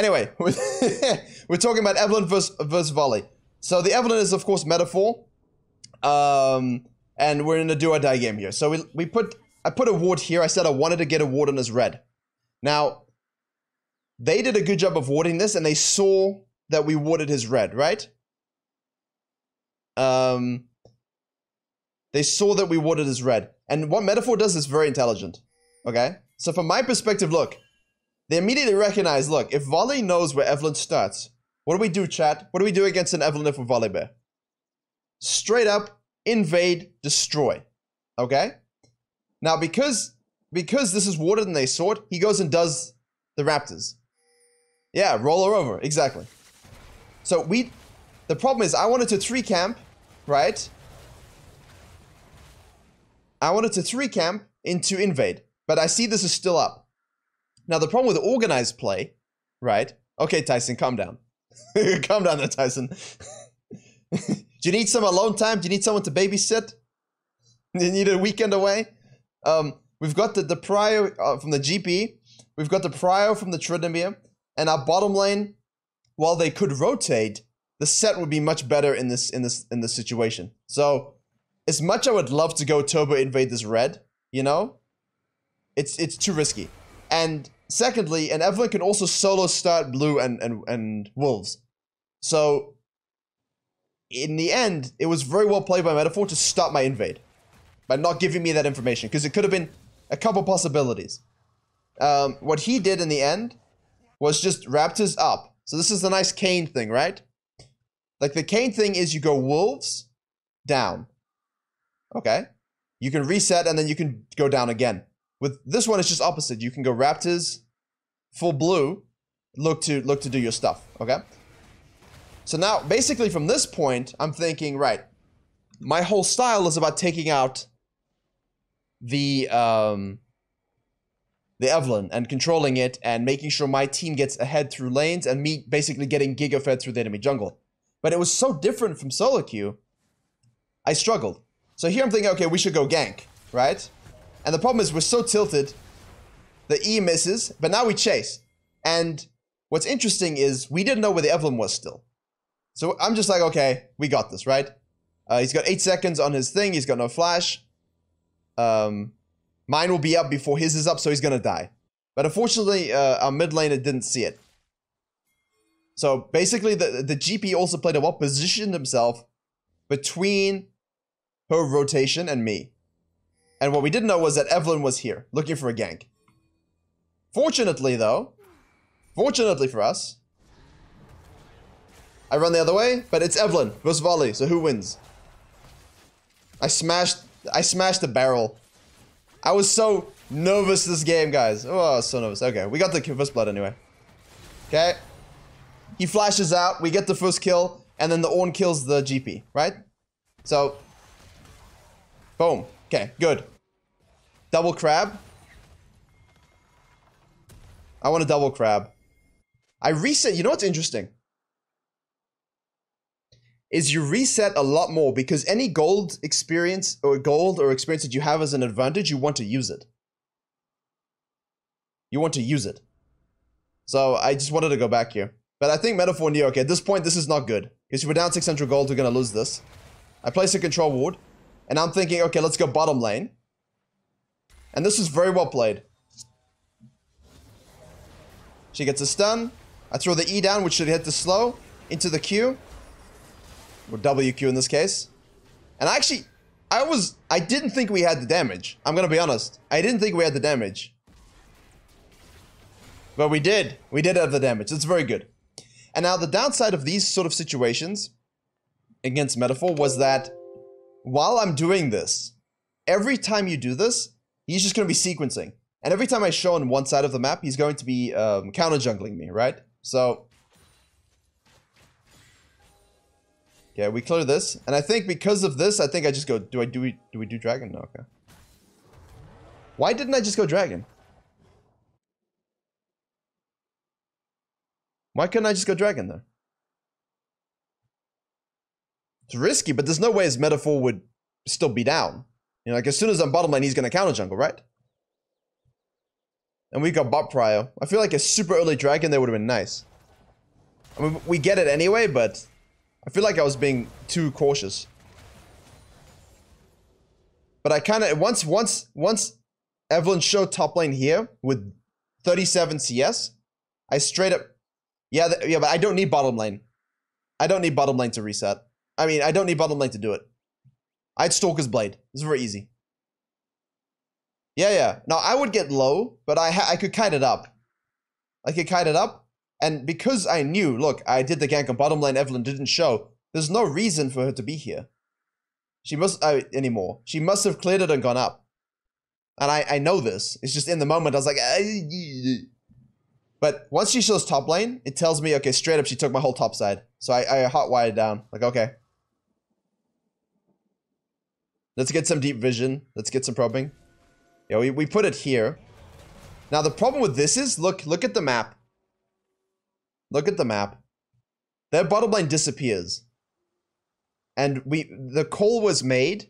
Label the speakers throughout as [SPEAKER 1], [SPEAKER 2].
[SPEAKER 1] Anyway, we're talking about Evelynn versus Volley. So the Evelynn is, of course, Metaphor. And we're in a do-or-die game here. So I put a ward here. I said I wanted to get a ward on his red. Now, they did a good job of warding this, and they saw that we warded his red, right? They saw that we warded his red. And what Metaphor does is very intelligent. Okay? So from my perspective, look. They immediately recognize, look, if Volley knows where Evelynn starts, what do we do, chat? What do we do against an Evelynn if we're Volley Bear? Straight up, invade, destroy. Okay? Now, because this is warded and they saw it, he goes and does the Raptors. Yeah, roll her over. Exactly. So the problem is I wanted to 3-camp, right? I wanted to 3-camp into invade, but I see this is still up. Now, the problem with organized play, right? Okay, Tyson, calm down. Calm down there, Tyson. Do you need some alone time? Do you need someone to babysit? Do you need a weekend away? We've got the Prior from the GP. We've got the Prior from the Tryndamere. And our bottom lane, while they could rotate, the set would be much better in this situation. So, as much I would love to go turbo invade this red, you know, it's too risky. And secondly, an Evelynn can also solo start blue and wolves. So, in the end, it was very well played by Metaphor to stop my invade by not giving me that information, because it could have been a couple possibilities. What he did in the end was just Raptors up. So this is the nice Kane thing, right? Like the Kane thing is you go wolves down. Okay? You can reset and then you can go down again. With this one, it's just opposite. You can go Raptors, full blue, look to do your stuff. Okay? So now, basically from this point, I'm thinking, right, my whole style is about taking out the Evelynn and controlling it and making sure my team gets ahead through lanes and me basically getting giga-fed through the enemy jungle. But it was so different from solo queue, I struggled. So here I'm thinking, okay, we should go gank, right? And the problem is we're so tilted, the E misses, but now we chase. And what's interesting is we didn't know where the Evelynn was still. So I'm just like, okay, we got this, right? He's got 8 seconds on his thing. He's got no flash. Mine will be up before his is up, so he's going to die. But unfortunately, our mid laner didn't see it. So basically, the GP also played a well, positioned himself between her rotation and me. And what we didn't know was that Evelynn was here, looking for a gank. Fortunately, though, fortunately for us, I run the other way, but it's Evelynn versus Volley, so who wins? I smashed the barrel. I was so nervous this game, guys. Oh, I was so nervous. Okay, we got the first blood anyway. Okay. He flashes out, we get the first kill, and then the Ornn kills the GP, right? So, boom. Okay, good. Double crab. I want a double crab. I reset. You know what's interesting? Is you reset a lot more because any gold experience or experience that you have as an advantage, you want to use it. You want to use it. So I just wanted to go back here. But I think Metaphor knew, okay, at this point, this is not good. Because if we're down 600 gold, we're going to lose this. I place a control ward. And I'm thinking, okay, let's go bottom lane. And this is very well played. She gets a stun. I throw the E down, which should hit the slow. Into the Q. Or WQ in this case. And actually, I didn't think we had the damage. I'm going to be honest. I didn't think we had the damage. But we did. We did have the damage. It's very good. And now the downside of these sort of situations against Metaphor was that while I'm doing this, every time you do this, he's just going to be sequencing. And every time I show on one side of the map, he's going to be counter jungling me, right? So, okay, we clear this. And I think because of this, I think I just go, do we do dragon? No, okay. Why didn't I just go dragon? Why couldn't I just go dragon though? It's risky, but there's no way his Metaphor would still be down. You know, like as soon as I'm bottom lane, he's gonna counter jungle, right? And we got bot prio. I feel like a super early dragon there would have been nice. I mean, we get it anyway, but I feel like I was being too cautious. But I kind of once Evelynn showed top lane here with 37 CS, I straight up, yeah, but I don't need bottom lane. I don't need bottom lane to reset. I mean, I don't need bottom lane to do it. I'd Stalker's Blade. This is very easy. Yeah. Now I would get low, but I could kite it up. I could kite it up, and because I knew, look, I did the gank on bottom lane. Evelynn didn't show. There's no reason for her to be here. She must anymore. She must have cleared it and gone up. And I know this. It's just in the moment I was like, but once she shows top lane, it tells me, okay, straight up she took my whole top side. So I hotwired down. Like, okay. Let's get some deep vision. Let's get some probing. Yeah, we put it here. Now the problem with this is, look at the map. Look at the map. Their bottom lane disappears. And the call was made.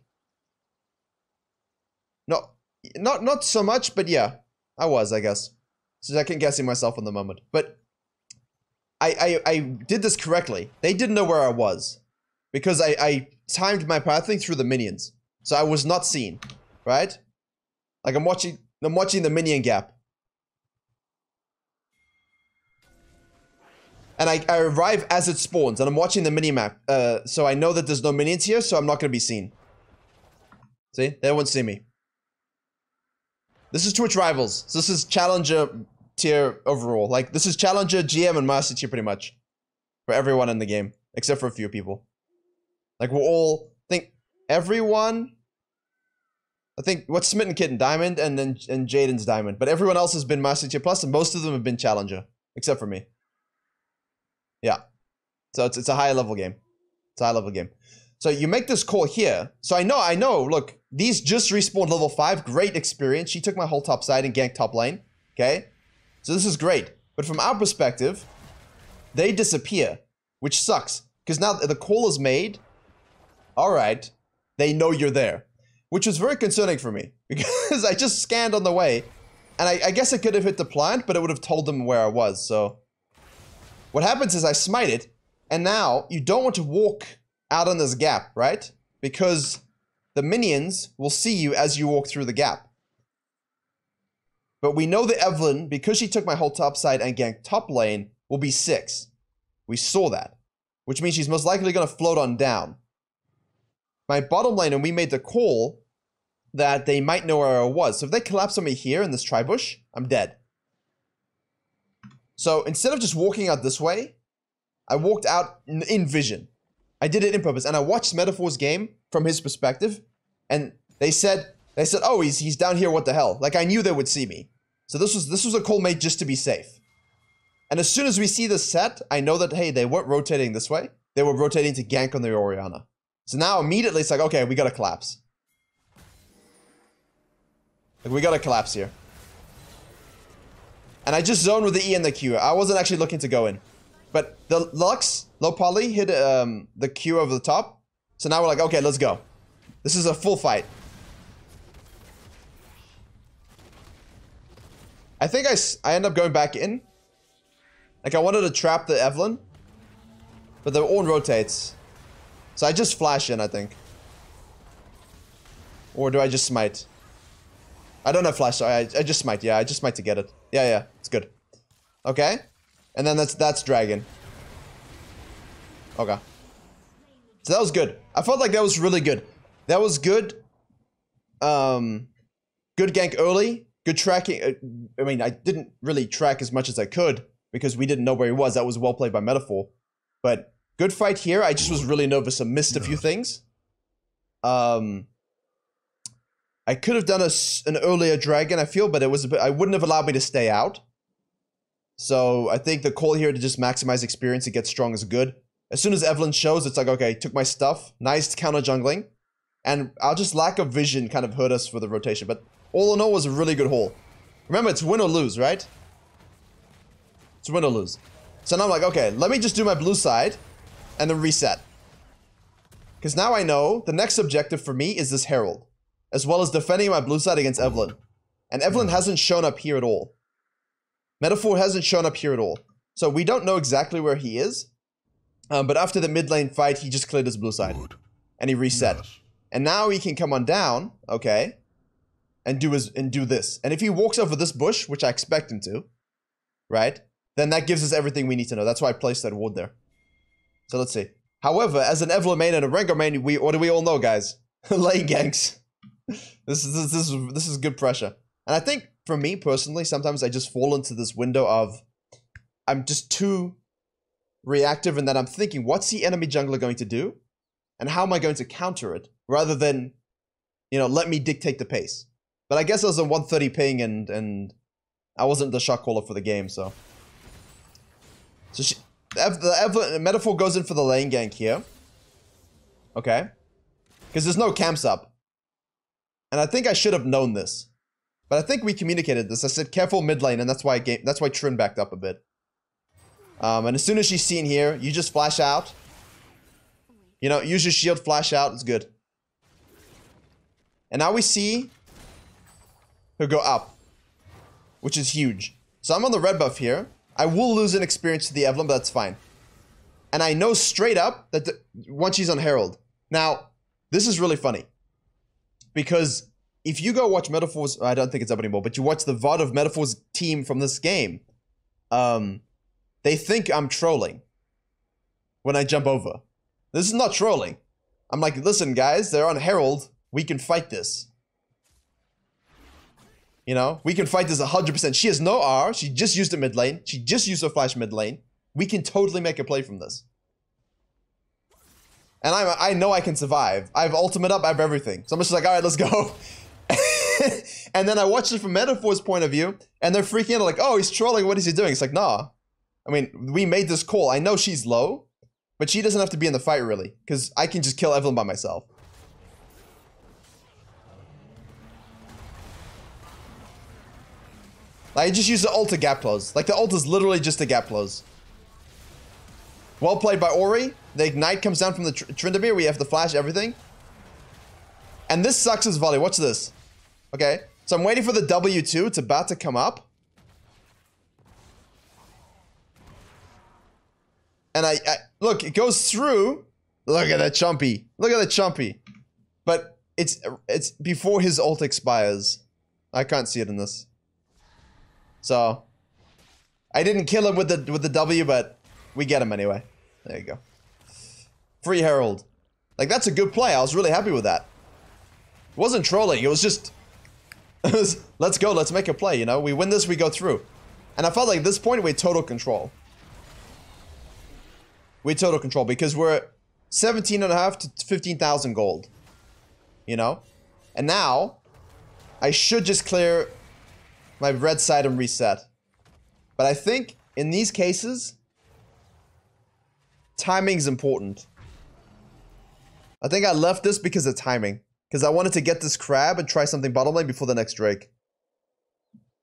[SPEAKER 1] No, not so much, but yeah, I was, I guess. So second guessing myself on the moment. But I did this correctly. They didn't know where I was. Because I timed my pathing through the minions. So I was not seen. Right? Like I'm watching the minion gap. And I arrive as it spawns, and I'm watching the mini-map. So I know that there's no minions here, so I'm not going to be seen. See? They won't see me. This is Twitch Rivals. So this is Challenger tier overall. Like, this is Challenger, GM, and Master tier pretty much. For everyone in the game. Except for a few people. Like, we're all... everyone... I think, what's Smitten Kitten? Diamond, and then Jaden's Diamond. But everyone else has been Master tier plus, and most of them have been Challenger. Except for me. Yeah. So it's a high level game. It's a high level game. So you make this call here. So I know, look, these just respawned level 5. Great experience. She took my whole top side and ganked top lane. Okay? So this is great. But from our perspective, they disappear, which sucks. Because now the call is made. Alright. They know you're there. Which was very concerning for me. Because I just scanned on the way. And I guess I could have hit the plant, but it would have told them where I was. So what happens is I smite it, and now you don't want to walk out on this gap, right? Because the minions will see you as you walk through the gap. But we know that Evelynn, because she took my whole top side and ganked top lane, will be 6. We saw that. Which means she's most likely going to float on down. My bottom lane, and we made the call that they might know where I was. So if they collapse on me here in this tri-bush, I'm dead. So instead of just walking out this way, I walked out in vision. I did it in purpose, and I watched Metaphor's game from his perspective, and they said, oh, he's down here, what the hell? Like, I knew they would see me. So this was a call made just to be safe. And as soon as we see this set, I know that, hey, they weren't rotating this way. They were rotating to gank on the Orianna. So now immediately it's like, okay, we gotta collapse. Like, we gotta collapse here. And I just zoned with the E and the Q. I wasn't actually looking to go in. But the Lux, low poly, hit the Q over the top. So now we're like, okay, let's go. This is a full fight. I think I end up going back in. Like, I wanted to trap the Evelynn. But the Ornn rotates. So I just flash in, I think. Or do I just smite? I don't have flash, so I just smite. Yeah, I just smite to get it. Yeah, it's good. Okay. And then that's dragon. Okay. So that was good. I felt like that was really good. That was good. Good gank early. Good tracking. I mean, I didn't really track as much as I could because we didn't know where he was. That was well played by Metaphor. But good fight here. I just was really nervous and missed a few things. I could have done an earlier dragon, I feel, but it was a bit, I wouldn't have allowed me to stay out. So I think the call here to just maximize experience and get strong is good. As soon as Evelynn shows, it's like, okay, took my stuff. Nice counter jungling. And our just lack of vision kind of hurt us for the rotation. But all in all, was a really good haul. Remember, it's win or lose, right? It's win or lose. So now I'm like, okay, let me just do my blue side and then reset. Because now I know the next objective for me is this Herald. As well as defending my blue side against Evelynn. And Evelynn hasn't shown up here at all. Metaphor hasn't shown up here at all. So we don't know exactly where he is. But after the mid lane fight, he just cleared his blue side.
[SPEAKER 2] Good.
[SPEAKER 1] And he reset.
[SPEAKER 2] Yes.
[SPEAKER 1] And now he can come on down, okay, and do this. And if he walks over this bush, which I expect him to, right, then that gives us everything we need to know. That's why I placed that ward there. So let's see. However, as an Evelynn main and a Rengar main, what do we all know, guys? Lane ganks. This is good pressure. And I think for me personally, sometimes I just fall into this window of I'm just too reactive in that I'm thinking, what's the enemy jungler going to do? And how am I going to counter it? Rather than, you know, let me dictate the pace. But I guess I was on 130 ping and I wasn't the shot caller for the game, so. So the Metaphor goes in for the lane gank here. Okay. Because there's no camps up. And I think I should have known this. But I think we communicated this. I said careful mid lane, and that's why Trin backed up a bit. And as soon as she's seen here, you just flash out. You know, use your shield, flash out, it's good. And now we see her go up, which is huge. So I'm on the red buff here. I will lose an experience to the Evelynn, but that's fine. And I know straight up that once she's on Herald. Now, this is really funny. Because if you go watch Metaphor's, I don't think it's up anymore, but you watch the VOD of Metaphor's team from this game, they think I'm trolling when I jump over. This is not trolling. I'm like, listen, guys, they're on Herald. We can fight this. You know, we can fight this 100%. She has no R. She just used it mid lane. She just used her flash mid lane. We can totally make a play from this. And I know I can survive. I have ultimate up. I have everything. So I'm just like, all right, let's go. And then I watched it from Metaphor's point of view, and they're freaking out like, oh, he's trolling. What is he doing? It's like, nah. I mean, we made this call. I know she's low, but she doesn't have to be in the fight, really, because I can just kill Evelynn by myself. I just use the ult to gap close. Like, the ult is literally just a gap close. Well played by Ori. The ignite comes down from the Tryndamere. We have to flash everything. And this sucks as volley. Watch this. Okay. So I'm waiting for the W2. It's about to come up. And I look, it goes through. Look at that Chumpy. Look at that Chumpy. But it's before his ult expires. I can't see it in this. So I didn't kill him with the W, but we get him anyway. There you go. Free Herald. Like, that's a good play. I was really happy with that. It wasn't trolling. It was just let's go, let's make a play, you know? We win this, we go through. And I felt like at this point we had total control. We had total control because we're 17.5 to 15,000 gold. You know? And now I should just clear my red side and reset. But I think in these cases, timing's important. I think I left this because of timing. Because I wanted to get this crab and try something bottom lane before the next Drake.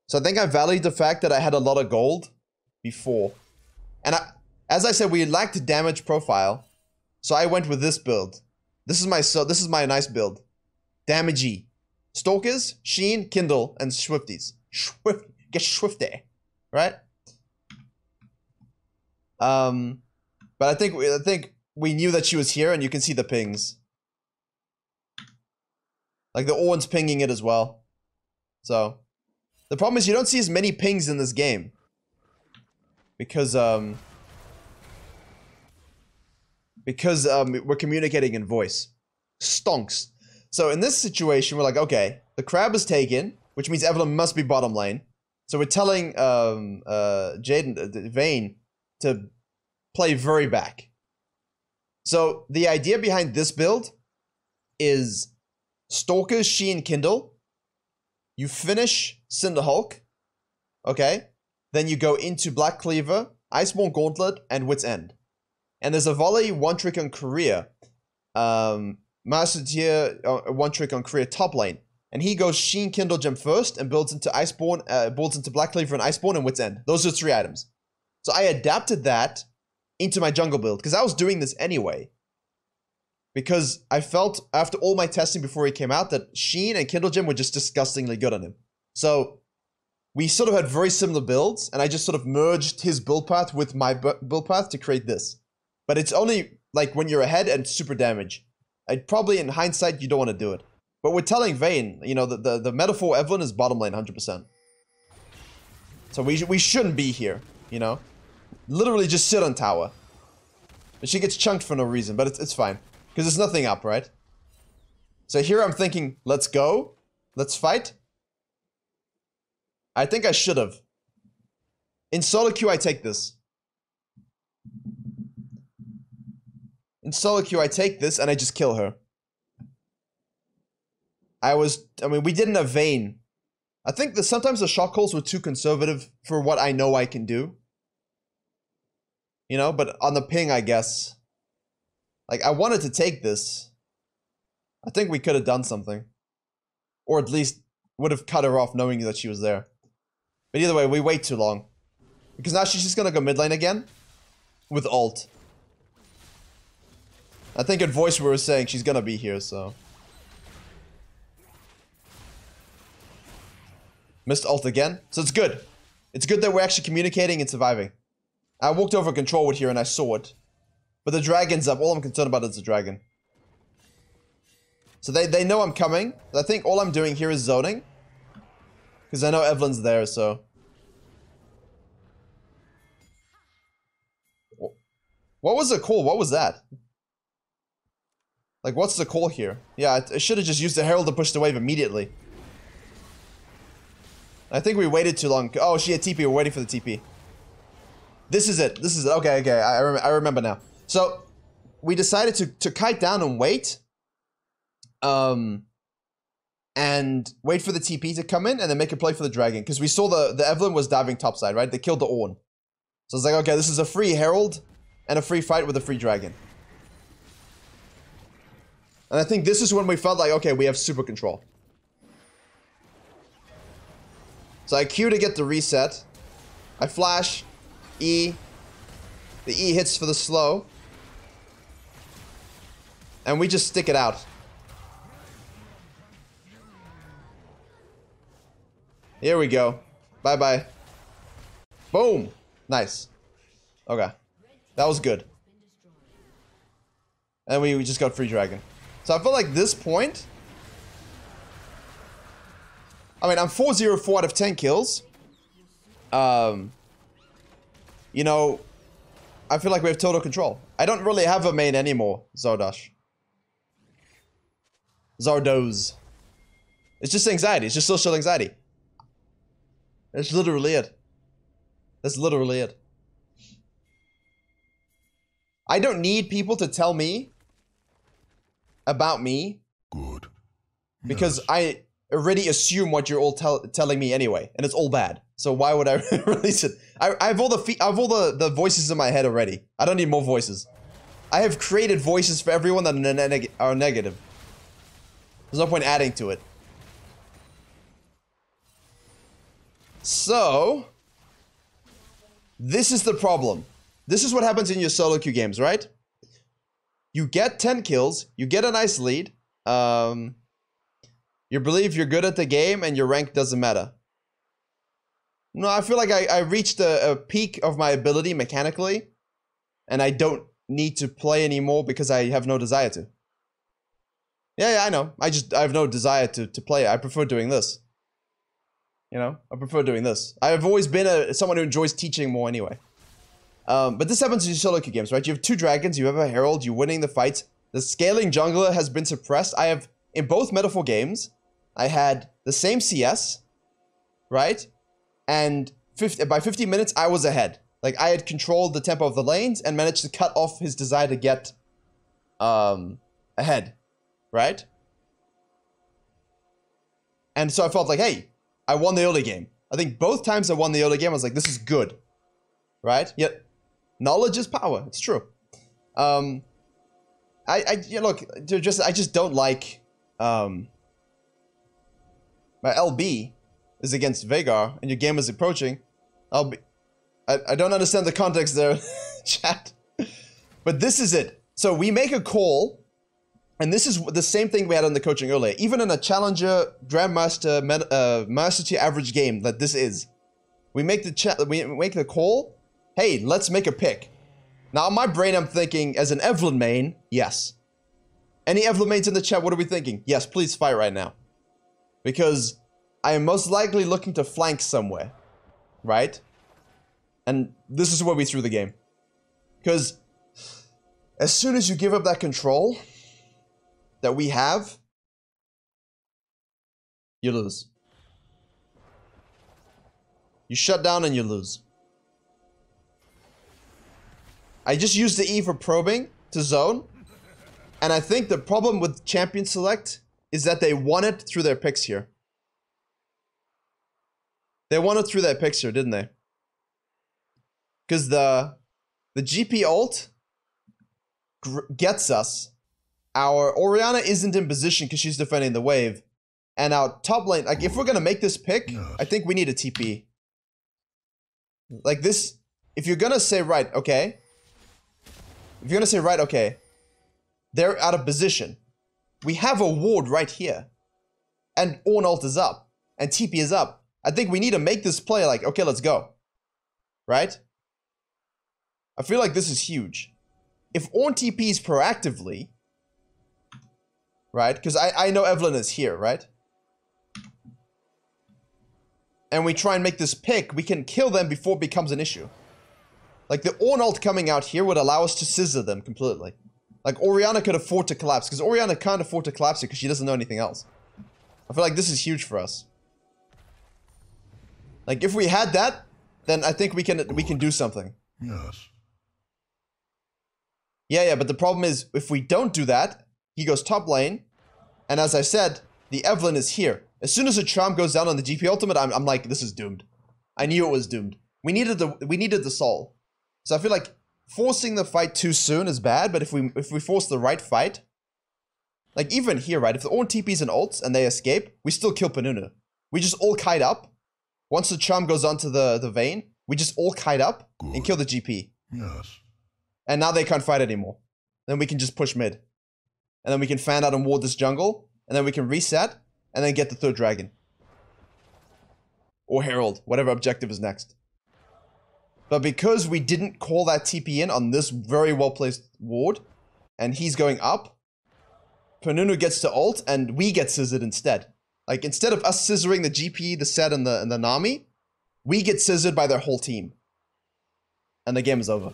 [SPEAKER 1] So I think I valued the fact that I had a lot of gold before. And as I said, we lacked damage profile. So I went with this build. This is my nice build. Damagey. Stalkers, Sheen, Kindle, and Swifties. Get Swifty. Right? But I think we knew that she was here, and you can see the pings. Like, the Ornn's pinging it as well. So, the problem is you don't see as many pings in this game. Because we're communicating in voice. Stonks. So, in this situation, we're like, okay, the crab is taken, which means Evelynn must be bottom lane. So, we're telling Vayne to play very back. So, the idea behind this build is Stalkers, Sheen, Kindle. You finish Cinderhulk. Okay? Then you go into Black Cleaver, Iceborne Gauntlet, and Wit's End. And there's a volley, one trick on Korea. Master Tier, one trick on Korea top lane. And he goes Sheen, Kindle, Gem first and builds into Iceborne, builds into Black Cleaver and Iceborne and Wit's End. Those are 3 items. So I adapted that into my jungle build because I was doing this anyway. Because I felt, after all my testing before he came out, that Sheen and Kindle Gem were just disgustingly good on him. So, we sort of had very similar builds, and I just sort of merged his build path with my build path to create this. But it's only like when you're ahead and super damage. I'd probably, in hindsight, you don't want to do it. But we're telling Vayne, you know, the metaphor Evelynn is bottom lane 100%. So we shouldn't be here, you know? Literally just sit on tower. But she gets chunked for no reason, but it's fine. Because there's nothing up, right? So here I'm thinking, let's go. Let's fight. I think I should have. In solo queue, I take this. In solo queue, I take this and I just kill her. I mean, we didn't have Vayne. I think that sometimes the shot calls were too conservative for what I know I can do. You know, but on the ping, I guess. Like, I wanted to take this. I think we could have done something. Or at least would have cut her off knowing that she was there. But either way, we wait too long. Because now she's just gonna go mid lane again. With ult. I think in voice we were saying she's gonna be here, so. Missed ult again. So it's good. It's good that we're actually communicating and surviving. I walked over control wood here and I saw it. But the dragon's up. All I'm concerned about is the dragon. So they know I'm coming. I think all I'm doing here is zoning. Because I know Evelynn's there, so. What was the call? What was that? Like, what's the call here? Yeah, I should have just used the herald to push the wave immediately. I think we waited too long. Oh, she had TP. We're waiting for the TP. This is it. This is it. Okay, okay. I remember now. So, we decided to kite down and wait. And wait for the TP to come in and then make a play for the dragon. Because we saw the Evelynn was diving topside, right? They killed the Ornn. So it's like, okay, this is a free herald and a free fight with a free dragon. And I think this is when we felt like, okay, we have super control. So I Q to get the reset. I flash. E. The E hits for the slow. And we just stick it out. Here we go. Bye-bye. Boom. Nice. Okay. That was good. And we just got free dragon. So I feel like this point... I mean, I'm 4-0-4 out of 10 kills. You know, I feel like we have total control. I don't really have a main anymore, Zardoz. It's just anxiety. It's just social anxiety. That's literally it. That's literally it. I don't need people to tell me about me. Good. Because yes. I already assume what you're all telling me anyway, and it's all bad. So why would I release it? I have all the voices in my head already. I don't need more voices. I have created voices for everyone that are negative. There's no point adding to it. So, this is the problem. This is what happens in your solo queue games, right? You get 10 kills, you get a nice lead, you believe you're good at the game, and your rank doesn't matter. No, I feel like I reached a peak of my ability mechanically, and I don't need to play anymore because I have no desire to. Yeah, I know. I have no desire to play. I prefer doing this. You know, I prefer doing this. I've always been someone who enjoys teaching more anyway. But this happens in solo queue games, right? You have 2 dragons, you have a herald, you're winning the fight. The scaling jungler has been suppressed. I have, in both Metaphor games, I had the same CS, right? And by 50 minutes, I was ahead. Like, I had controlled the tempo of the lanes and managed to cut off his desire to get ahead, right? And so I felt like, hey, I won the early game. I think both times I won the early game, I was like, this is good, right? Yet, knowledge is power. It's true. Look, I just don't like, my LB is against Veigar, and your game is approaching. I don't understand the context there, chat. But this is it. So we make a call And this is the same thing we had on the coaching earlier. Even in a challenger, grandmaster, master tier average game that this is, we make the call. Hey, let's make a pick. Now, in my brain, I'm thinking, as an Evelynn main, yes. Any Evelynn mains in the chat, what are we thinking? Yes, please fight right now. Because I am most likely looking to flank somewhere. Right? And this is where we threw the game. Because as soon as you give up that control that we have, you lose. You shut down and you lose. I just used the E for probing to zone. And I think the problem with champion select is that they won it through their picks here. They won it through their picks here, didn't they? Because the GP ult gets us. Our Orianna isn't in position because she's defending the wave. And our top lane, like if we're going to make this pick, I think we need a TP. Like this, if you're going to say, right, okay. If you're going to say, right, okay. They're out of position. We have a ward right here. And Ornn ult is up. And TP is up. I think we need to make this play like, okay, let's go. Right? I feel like this is huge. If Ornn TPs proactively, right? Because I know Evelynn is here, right? And we try and make this pick, we can kill them before it becomes an issue. Like the Ornn ult coming out here would allow us to scissor them completely. Like Orianna could afford to collapse, because Orianna can't afford to collapse it because she doesn't know anything else. I feel like this is huge for us. Like if we had that, then I think we can do something.
[SPEAKER 2] Yes.
[SPEAKER 1] Yeah, but the problem is if we don't do that, he goes top lane, and as I said, the Evelynn is here. As soon as a charm goes down on the GP ultimate, I'm like, this is doomed. I knew it was doomed. We needed the soul. So I feel like forcing the fight too soon is bad, but if we force the right fight, like even here, right? If the Ornn TPs and ults and they escape, we still kill Penunu. We just all kite up. Once the charm goes onto the vein, we just all kite up and kill the GP.
[SPEAKER 2] Yes.
[SPEAKER 1] And now they can't fight anymore. Then we can just push mid. And then we can fan out and ward this jungle. And then we can reset. And then get the third dragon. Or Herald. Whatever objective is next. But because we didn't call that TP in on this very well placed ward. And he's going up. Penunu gets to ult. And we get scissored instead. Like instead of us scissoring the GP, the Set, and the Nami. We get scissored by their whole team. And the game is over.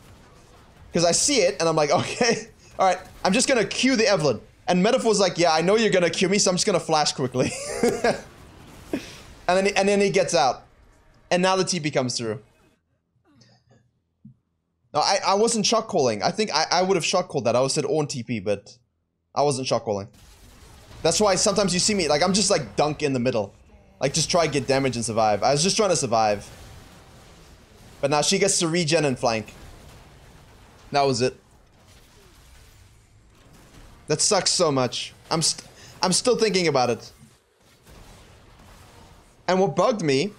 [SPEAKER 1] Because I see it, and I'm like, okay, all right, I'm just going to Q the Evelynn. And Metaphor's like, yeah, I know you're going to Q me, so I'm just going to flash quickly. and then he gets out. And now the TP comes through. No, I wasn't shock calling. I think I would have shock called that. I would have said Ornn TP, but I wasn't shock calling. That's why sometimes you see me, like, I'm just like dunk in the middle. Like, just try to get damage and survive. I was just trying to survive. But now she gets to regen and flank. That was it. That sucks so much. I'm still thinking about it. And what bugged me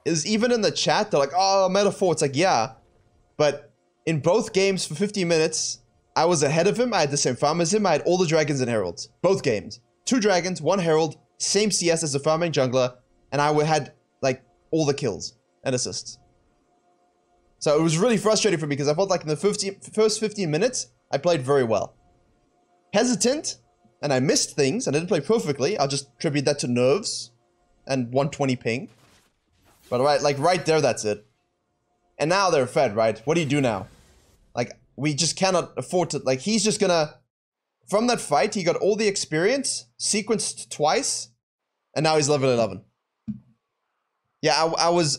[SPEAKER 1] is even in the chat, they're like, oh, Metaphor. It's like, yeah. But in both games for 50 minutes, I was ahead of him. I had the same farm as him. I had all the dragons and heralds. Both games. 2 dragons, 1 herald, same CS as the farming jungler. And I had, like, all the kills and assists. So it was really frustrating for me because I felt like in the first 15 minutes, I played very well. Hesitant, and I missed things, and I didn't play perfectly. I'll just attribute that to nerves and 120 ping. But right there, that's it. And now they're fed, right? What do you do now? Like, we just cannot afford to, like, he's just gonna, from that fight, he got all the experience, sequenced twice, and now he's level 11. Yeah, I was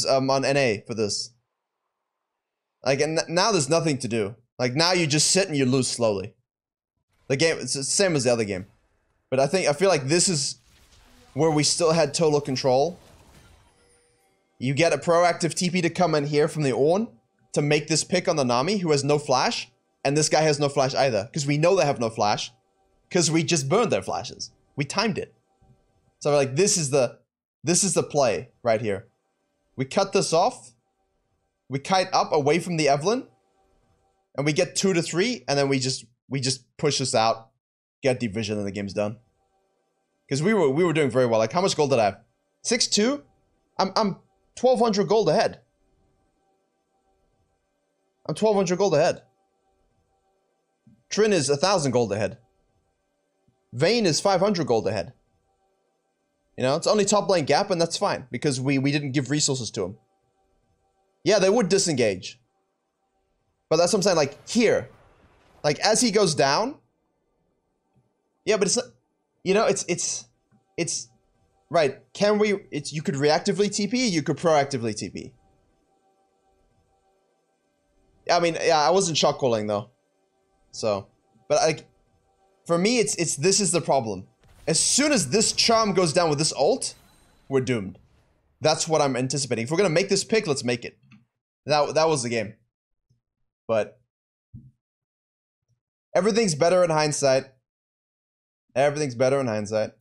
[SPEAKER 1] on NA for this. Like, and now there's nothing to do. Like, now you just sit and you lose slowly. The game, it's the same as the other game. But I feel like this is where we still had total control. You get a proactive TP to come in here from the Ornn to make this pick on the Nami, who has no flash. And this guy has no flash either. Because we know they have no flash. Because we just burned their flashes. We timed it. So like, this is the play right here. We cut this off. We kite up away from the Evelynn. And we get 2 to 3. And then we we just push this out, get deep vision, and the game's done. Because we were doing very well. Like, how much gold did I have? 6-2? I'm 1,200 gold ahead. I'm 1,200 gold ahead. Trin is 1,000 gold ahead. Vayne is 500 gold ahead. You know, it's only top lane gap, and that's fine because we didn't give resources to him. Yeah, they would disengage. But that's what I'm saying, like, here. Like, as he goes down. Yeah, but it's not, you know, it's right. Can we, you could reactively TP, you could proactively TP. I mean, yeah, I wasn't shot calling though. So, but like, for me, it's this is the problem. As soon as this charm goes down with this ult, we're doomed. That's what I'm anticipating. If we're gonna make this pick, let's make it. That was the game. But everything's better in hindsight. Everything's better in hindsight.